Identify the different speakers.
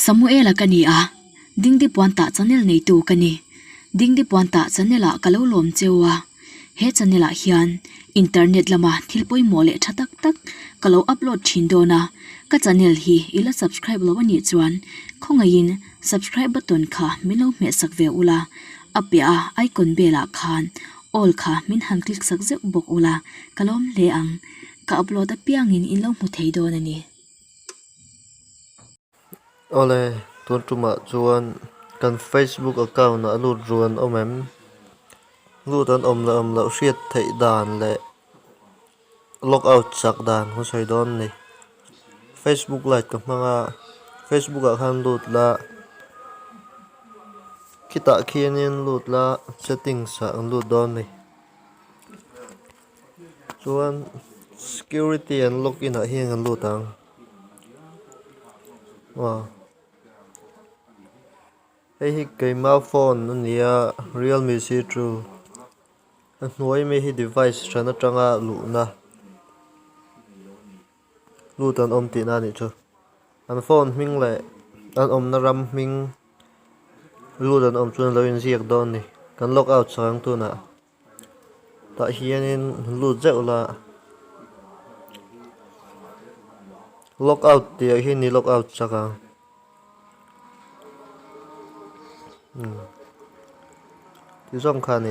Speaker 1: Samuel kani a ding di puanta channel nei tu kani ding di puanta channel a kalo lom chewa he channel a hian internet lama thilpoi mole thatak tak kalo upload thin dona ka channel hi ila subscribe lo ani chuan khongain subscribe button kha milo me sakve ula apya icon bela khan all kha min han click sakje bok ula kalom le ang ka upload a piangin in lo mu thei don ani
Speaker 2: ole tuan tuma chuan kan Facebook account na lut ruan omem lutan omla hriat thei dan le logout chak dan ho soi don ni Facebook like ka manga Facebook account lut la kita khianin lut la settings sa lut don ni chuan security and login a hian an lutang wa hi keima phone ania Realme C2 hnuai me hi device thana tanga luhna lutan om ti na ni chu an phone hming le an om na ram hming lutan om chuan lo in ziak don ni kan logout sang tu na ta hianin lut zeula logout ti hi ni logout chaka ti zom khan ni